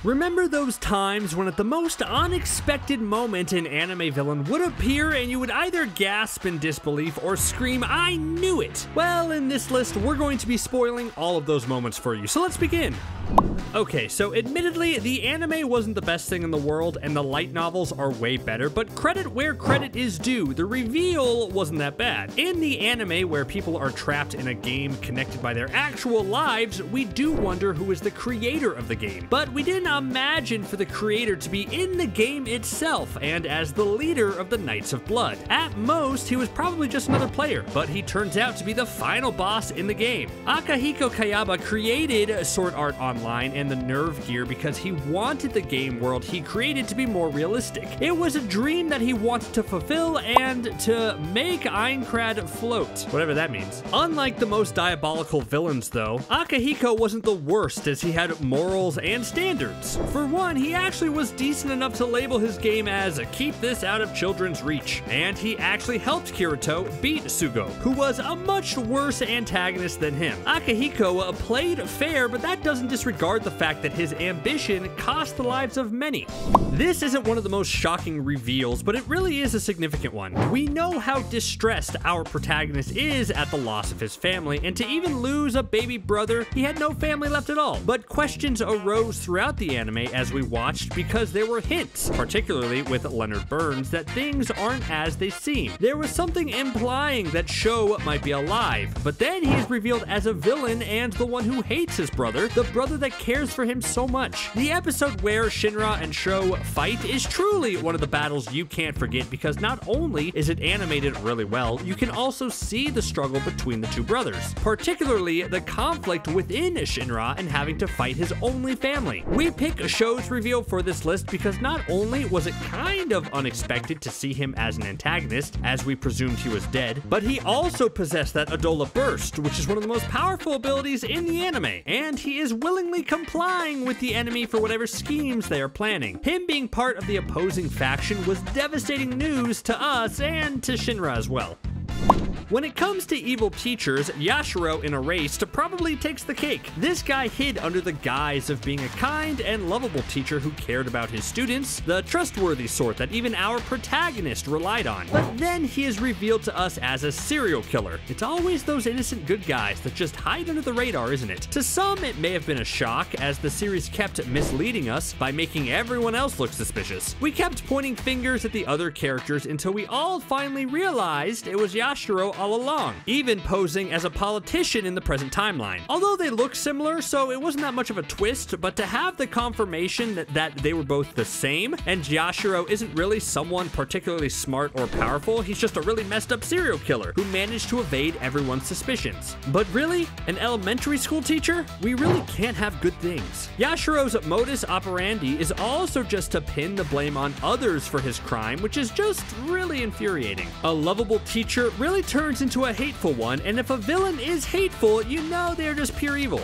Remember those times when at the most unexpected moment an anime villain would appear and you would either gasp in disbelief or scream, "I knew it"? Well, in this list, we're going to be spoiling all of those moments for you, so let's begin. Okay, so admittedly, the anime wasn't the best thing in the world, and the light novels are way better, but credit where credit is due, the reveal wasn't that bad. In the anime, where people are trapped in a game connected by their actual lives, we do wonder who is the creator of the game. But we didn't imagine for the creator to be in the game itself, and as the leader of the Knights of Blood. At most, he was probably just another player, but he turns out to be the final boss in the game. Akihiko Kayaba created Sword Art Online and the Nerve Gear because he wanted the game world he created to be more realistic. It was a dream that he wanted to fulfill and to make Aincrad float, whatever that means. Unlike the most diabolical villains though, Akihiko wasn't the worst as he had morals and standards. For one, he actually was decent enough to label his game as "keep this out of children's reach," and he actually helped Kirito beat Sugo, who was a much worse antagonist than him. Akihiko played fair, but that doesn't disregard the fact that his ambition cost the lives of many. This isn't one of the most shocking reveals, but it really is a significant one. We know how distressed our protagonist is at the loss of his family, and to even lose a baby brother, he had no family left at all. But questions arose throughout the anime as we watched because there were hints, particularly with Leonard Burns, that things aren't as they seem. There was something implying that Sho might be alive, but then he is revealed as a villain and the one who hates his brother, the brother that cares for him so much. The episode where Shinra and Sho fight is truly one of the battles you can't forget because not only is it animated really well, you can also see the struggle between the two brothers, particularly the conflict within Shinra and having to fight his only family. We pick Sho's reveal for this list because not only was it kind of unexpected to see him as an antagonist, as we presumed he was dead, but he also possessed that Adola Burst, which is one of the most powerful abilities in the anime, and he is willingly complying with the enemy for whatever schemes they are planning. Him being part of the opposing faction was devastating news to us and to Shinra as well. When it comes to evil teachers, Yashiro in Erased probably takes the cake. This guy hid under the guise of being a kind and lovable teacher who cared about his students, the trustworthy sort that even our protagonist relied on. But then he is revealed to us as a serial killer. It's always those innocent good guys that just hide under the radar, isn't it? To some, it may have been a shock, as the series kept misleading us by making everyone else look suspicious. We kept pointing fingers at the other characters until we all finally realized it was Yashiro all along, even posing as a politician in the present timeline. Although they look similar, so it wasn't that much of a twist, but to have the confirmation that they were both the same, and Yashiro isn't really someone particularly smart or powerful, he's just a really messed up serial killer who managed to evade everyone's suspicions. But really, an elementary school teacher? We really can't have good things. Yashiro's modus operandi is also just to pin the blame on others for his crime, which is just really infuriating. A lovable teacher really turns into a hateful one, and if a villain is hateful, you know they're just pure evil.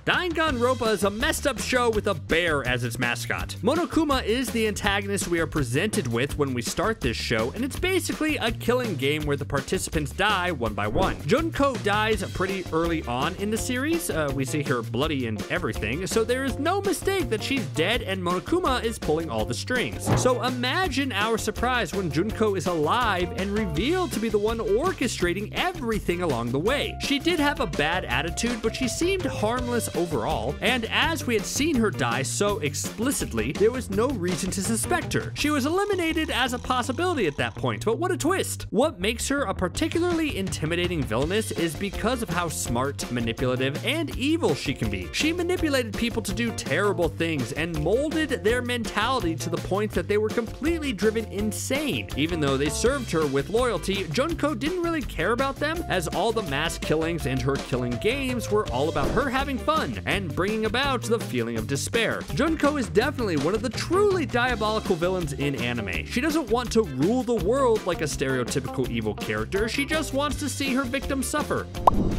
Danganronpa is a messed up show with a bear as its mascot. Monokuma is the antagonist we are presented with when we start this show, and it's basically a killing game where the participants die one by one. Junko dies pretty early on in the series. We see her bloody and everything, so there is no mistake that she's dead and Monokuma is pulling all the strings. So imagine our surprise when Junko is alive and revealed to be the one orchestrating everything along the way. She did have a bad attitude, but she seemed harmless overall, and as we had seen her die so explicitly, there was no reason to suspect her. She was eliminated as a possibility at that point, but what a twist! What makes her a particularly intimidating villainess is because of how smart, manipulative, and evil she can be. She manipulated people to do terrible things and molded their mentality to the point that they were completely driven insane. Even though they served her with loyalty, Junko didn't really care about them, as all the mass killings and her killing games were all about her having fun and bringing about the feeling of despair. Junko is definitely one of the truly diabolical villains in anime. She doesn't want to rule the world like a stereotypical evil character, she just wants to see her victims suffer.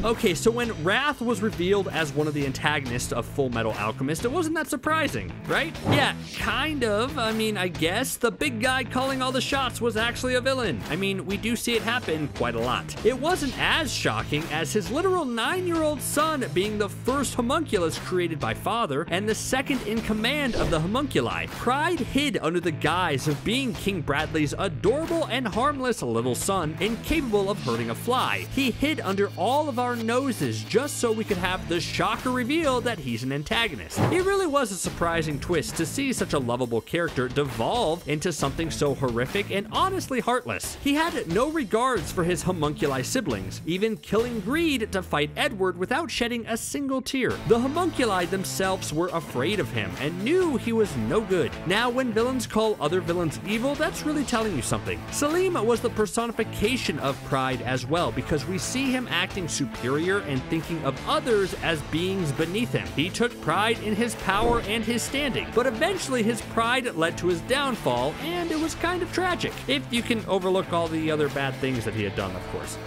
Okay, so when Wrath was revealed as one of the antagonists of Full Metal Alchemist, it wasn't that surprising, right? Yeah, kind of. I mean, I guess the big guy calling all the shots was actually a villain. I mean, we do see it happen quite a lot. It wasn't as shocking as his literal 9-year-old son being the first homunculus homunculus created by Father and the second in command of the homunculi. Pride hid under the guise of being King Bradley's adorable and harmless little son, incapable of hurting a fly. He hid under all of our noses just so we could have the shocker reveal that he's an antagonist. It really was a surprising twist to see such a lovable character devolve into something so horrific and honestly heartless. He had no regards for his homunculi siblings, even killing Greed to fight Edward without shedding a single tear. The homunculi themselves were afraid of him and knew he was no good. Now, when villains call other villains evil, that's really telling you something. Selim was the personification of pride as well, because we see him acting superior and thinking of others as beings beneath him. He took pride in his power and his standing, but eventually his pride led to his downfall, and it was kind of tragic, if you can overlook all the other bad things that he had done, of course.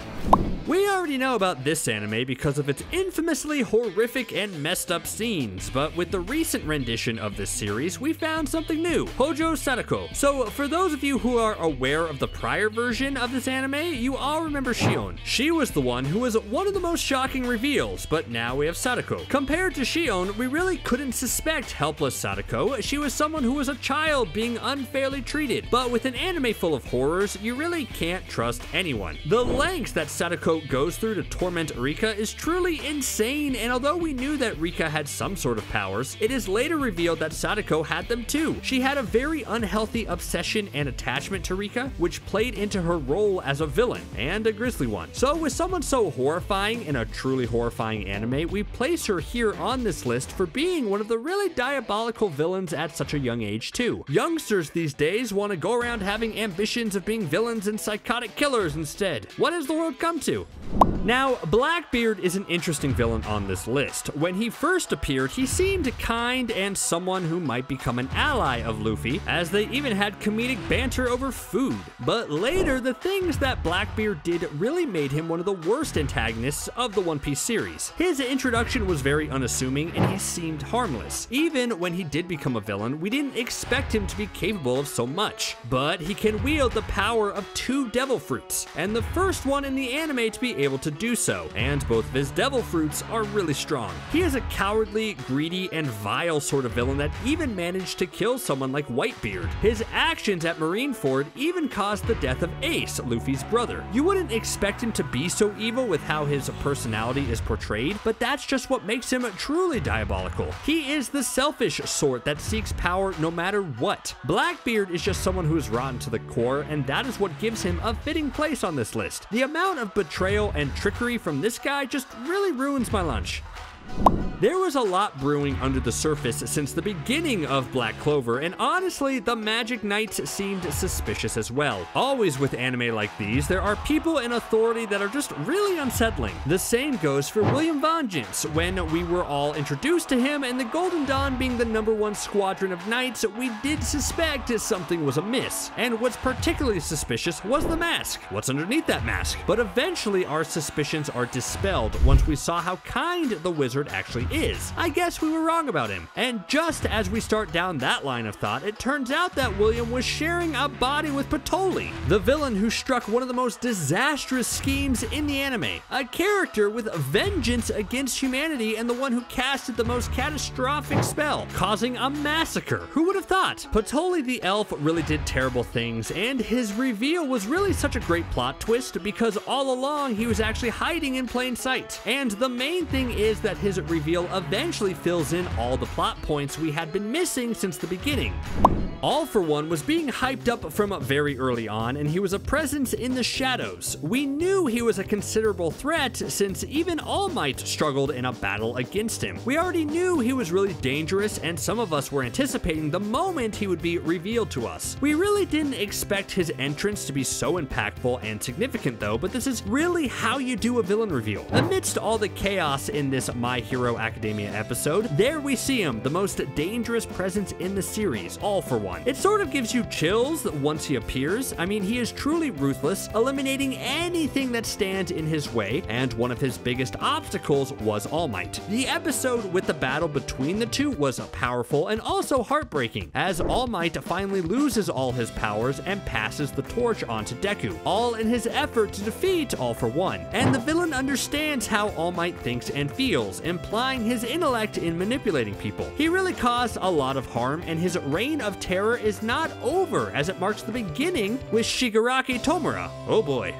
We already know about this anime because of its infamously horrific and messed up scenes, but with the recent rendition of this series, we found something new: Hojo Satoko. So for those of you who are aware of the prior version of this anime, you all remember Shion. She was the one who was one of the most shocking reveals, but now we have Satoko. Compared to Shion, we really couldn't suspect helpless Satoko. She was someone who was a child being unfairly treated, but with an anime full of horrors, you really can't trust anyone. The lengths that Satoko goes through to torment Rika is truly insane, and although we knew that Rika had some sort of powers, it is later revealed that Satoko had them too. She had a very unhealthy obsession and attachment to Rika, which played into her role as a villain, and a grisly one. So with someone so horrifying in a truly horrifying anime, we place her here on this list for being one of the really diabolical villains at such a young age too. Youngsters these days want to go around having ambitions of being villains and psychotic killers instead. What has the world come to? Now, Blackbeard is an interesting villain on this list. When he first appeared, he seemed kind and someone who might become an ally of Luffy, as they even had comedic banter over food. But later, the things that Blackbeard did really made him one of the worst antagonists of the One Piece series. His introduction was very unassuming and he seemed harmless. Even when he did become a villain, we didn't expect him to be capable of so much. But he can wield the power of 2 devil fruits, and the first one in the anime to be able to do so, and both of his devil fruits are really strong. He is a cowardly, greedy, and vile sort of villain that even managed to kill someone like Whitebeard. His actions at Marineford even caused the death of Ace, Luffy's brother. You wouldn't expect him to be so evil with how his personality is portrayed, but that's just what makes him truly diabolical. He is the selfish sort that seeks power no matter what. Blackbeard is just someone who is rotten to the core, and that is what gives him a fitting place on this list. The amount of betrayal and trickery from this guy just really ruins my lunch. There was a lot brewing under the surface since the beginning of Black Clover, and honestly, the Magic Knights seemed suspicious as well. Always with anime like these, there are people in authority that are just really unsettling. The same goes for William Vengeance. When we were all introduced to him and the Golden Dawn being the #1 squadron of knights, we did suspect something was amiss. And what's particularly suspicious was the mask. What's underneath that mask? But eventually our suspicions are dispelled once we saw how kind the wizard actually is. I guess we were wrong about him. And just as we start down that line of thought, it turns out that William was sharing a body with Patolli, the villain who struck one of the most disastrous schemes in the anime. A character with vengeance against humanity and the one who casted the most catastrophic spell, causing a massacre. Who would have thought? Patolli the elf really did terrible things, and his reveal was really such a great plot twist because all along he was actually hiding in plain sight. And the main thing is that his reveal eventually fills in all the plot points we had been missing since the beginning. All for One was being hyped up from very early on, and he was a presence in the shadows. We knew he was a considerable threat since even All Might struggled in a battle against him. We already knew he was really dangerous, and some of us were anticipating the moment he would be revealed to us. We really didn't expect his entrance to be so impactful and significant though, but this is really how you do a villain reveal. Amidst all the chaos in this My Hero Academia episode, there we see him, the most dangerous presence in the series, All for One. It sort of gives you chills once he appears. I mean, he is truly ruthless, eliminating anything that stands in his way, and one of his biggest obstacles was All Might. The episode with the battle between the two was powerful and also heartbreaking, as All Might finally loses all his powers and passes the torch on to Deku, all in his effort to defeat All for One. And the villain understands how All Might thinks and feels, implying applying his intellect in manipulating people. He really caused a lot of harm, and his reign of terror is not over, as it marks the beginning with Shigaraki Tomura. Oh boy.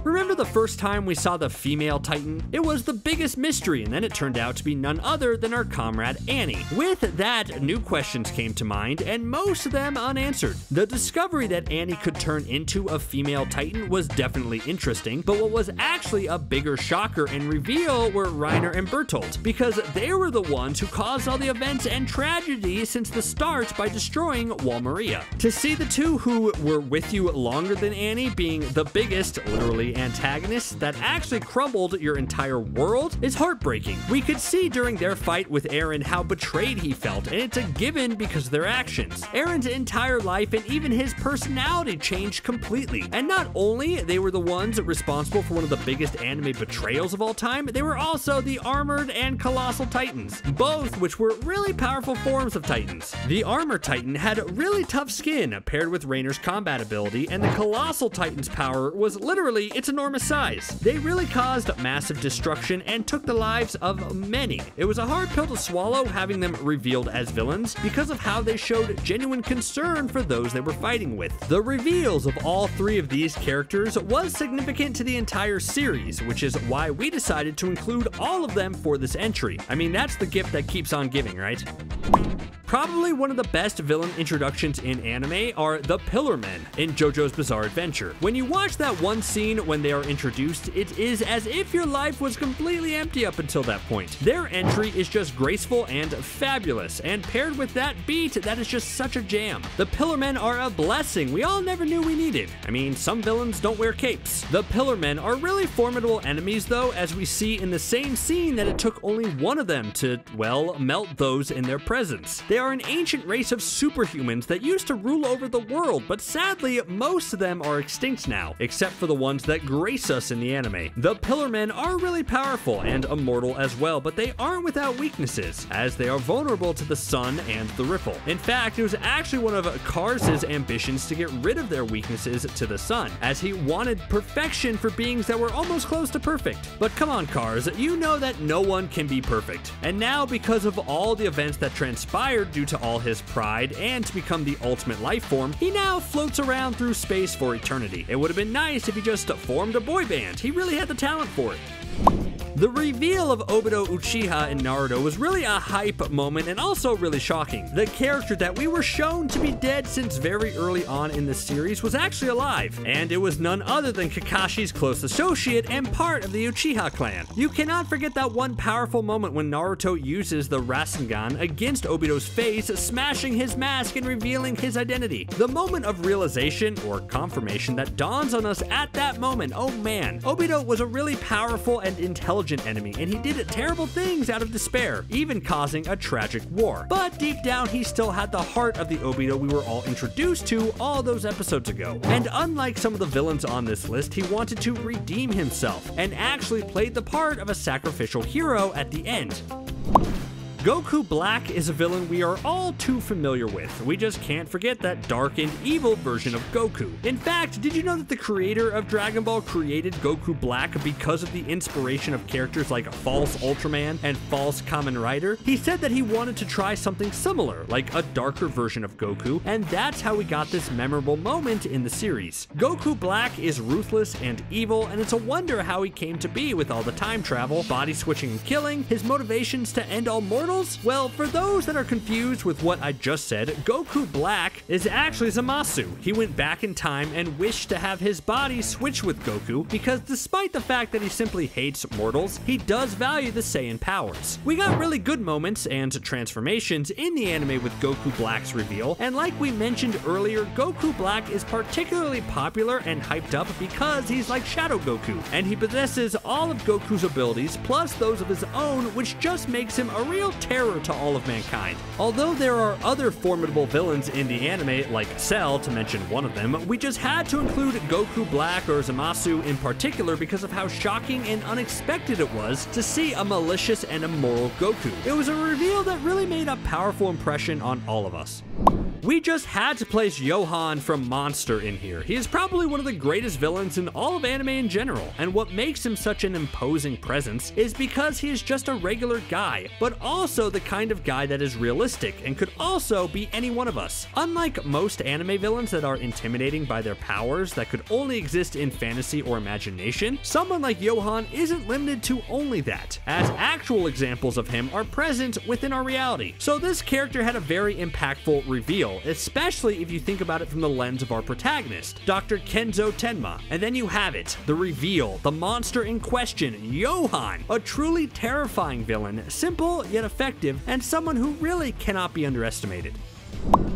Remember the first time we saw the female Titan? It was the biggest mystery, and then it turned out to be none other than our comrade Annie. With that, new questions came to mind, and most of them unanswered. The discovery that Annie could turn into a female Titan was definitely interesting, but what was actually a bigger shocker and reveal were Reiner and Bertolt, because they were the ones who caused all the events and tragedy since the start by destroying Wall Maria. To see the two who were with you longer than Annie being the biggest, literally, antagonists that actually crumbled your entire world is heartbreaking. We could see during their fight with Eren how betrayed he felt, and it's a given because of their actions. Eren's entire life and even his personality changed completely. And not only they were the ones responsible for one of the biggest anime betrayals of all time, they were also the Armored and Colossal Titans, both which were really powerful forms of Titans. The Armor Titan had really tough skin paired with Reiner's combat ability, and the Colossal Titan's power was literally its enormous size. They really caused massive destruction and took the lives of many. It was a hard pill to swallow having them revealed as villains because of how they showed genuine concern for those they were fighting with. The reveals of all three of these characters was significant to the entire series, which is why we decided to include all of them for this entry. I mean, that's the gift that keeps on giving, right? Probably one of the best villain introductions in anime are the Pillar Men in JoJo's Bizarre Adventure. When you watch that one scene when they are introduced, it is as if your life was completely empty up until that point. Their entry is just graceful and fabulous, and paired with that beat, that is just such a jam. The Pillar Men are a blessing we all never knew we needed. I mean, some villains don't wear capes. The Pillar Men are really formidable enemies though, as we see in the same scene that it took only one of them to, well, melt those in their presence. They are an ancient race of superhumans that used to rule over the world, but sadly, most of them are extinct now, except for the ones that grace us in the anime. The Pillar Men are really powerful and immortal as well, but they aren't without weaknesses, as they are vulnerable to the sun and the ripple. In fact, it was actually one of Kars' ambitions to get rid of their weaknesses to the sun, as he wanted perfection for beings that were almost close to perfect. But come on, Kars, you know that no one can be perfect. And now, because of all the events that transpired due to all his pride and to become the ultimate life form, he now floats around through space for eternity. It would have been nice if he just formed a boy band. He really had the talent for it. The reveal of Obito Uchiha in Naruto was really a hype moment and also really shocking. The character that we were shown to be dead since very early on in the series was actually alive, and it was none other than Kakashi's close associate and part of the Uchiha clan. You cannot forget that one powerful moment when Naruto uses the Rasengan against Obito's face, smashing his mask and revealing his identity. The moment of realization, or confirmation, that dawns on us at that moment. Oh man, Obito was a really powerful and intelligent enemy, and he did terrible things out of despair, even causing a tragic war. But deep down, he still had the heart of the Obito we were all introduced to all those episodes ago. And unlike some of the villains on this list, he wanted to redeem himself, and actually played the part of a sacrificial hero at the end. Goku Black is a villain we are all too familiar with. We just can't forget that dark and evil version of Goku. In fact, did you know that the creator of Dragon Ball created Goku Black because of the inspiration of characters like False Ultraman and False Kamen Rider? He said that he wanted to try something similar, like a darker version of Goku, and that's how we got this memorable moment in the series. Goku Black is ruthless and evil, and it's a wonder how he came to be with all the time travel, body switching and killing, his motivations to end all mortals. Well, for those that are confused with what I just said, Goku Black is actually Zamasu. He went back in time and wished to have his body switch with Goku because despite the fact that he simply hates mortals, he does value the Saiyan powers. We got really good moments and transformations in the anime with Goku Black's reveal, and like we mentioned earlier, Goku Black is particularly popular and hyped up because he's like Shadow Goku, and he possesses all of Goku's abilities plus those of his own, which just makes him a real terror to all of mankind. Although there are other formidable villains in the anime, like Cell, to mention one of them, we just had to include Goku Black or Zamasu in particular because of how shocking and unexpected it was to see a malicious and immoral Goku. It was a reveal that really made a powerful impression on all of us. We just had to place Johan from Monster in here. He is probably one of the greatest villains in all of anime in general, and what makes him such an imposing presence is because he is just a regular guy, but also the kind of guy that is realistic and could also be any one of us. Unlike most anime villains that are intimidating by their powers that could only exist in fantasy or imagination, someone like Johan isn't limited to only that, as actual examples of him are present within our reality. So this character had a very impactful reveal, especially if you think about it from the lens of our protagonist, Dr. Kenzo Tenma. And then you have it, the reveal, the monster in question, Johan, a truly terrifying villain, simple yet effective, and someone who really cannot be underestimated.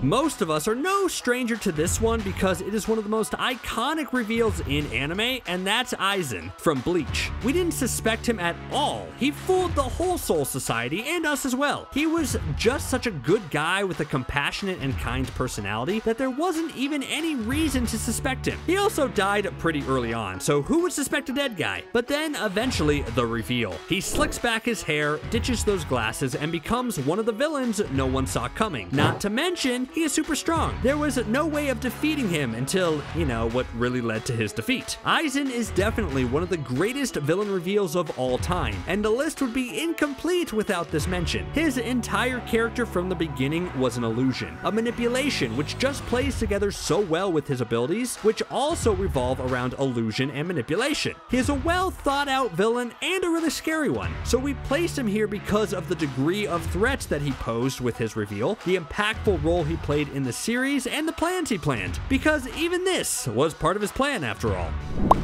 Most of us are no stranger to this one because it is one of the most iconic reveals in anime, and that's Aizen from Bleach. We didn't suspect him at all. He fooled the whole Soul Society and us as well. He was just such a good guy with a compassionate and kind personality that there wasn't even any reason to suspect him. He also died pretty early on, so who would suspect a dead guy? But then eventually the reveal. He slicks back his hair, ditches those glasses, and becomes one of the villains no one saw coming. Not to mention, he is super strong. There was no way of defeating him until, you know, what really led to his defeat. Aizen is definitely one of the greatest villain reveals of all time, and the list would be incomplete without this mention. His entire character from the beginning was an illusion, a manipulation which just plays together so well with his abilities, which also revolve around illusion and manipulation. He is a well thought out villain and a really scary one, so we placed him here because of the degree of threats that he posed with his reveal, the impactful role he played in the series, and the plans he planned, because even this was part of his plan after all.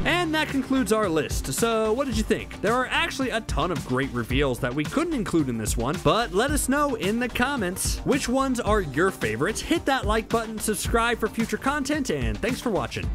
And that concludes our list. So what did you think? There are actually a ton of great reveals that we couldn't include in this one, but let us know in the comments which ones are your favorites. Hit that like button, subscribe for future content, and thanks for watching.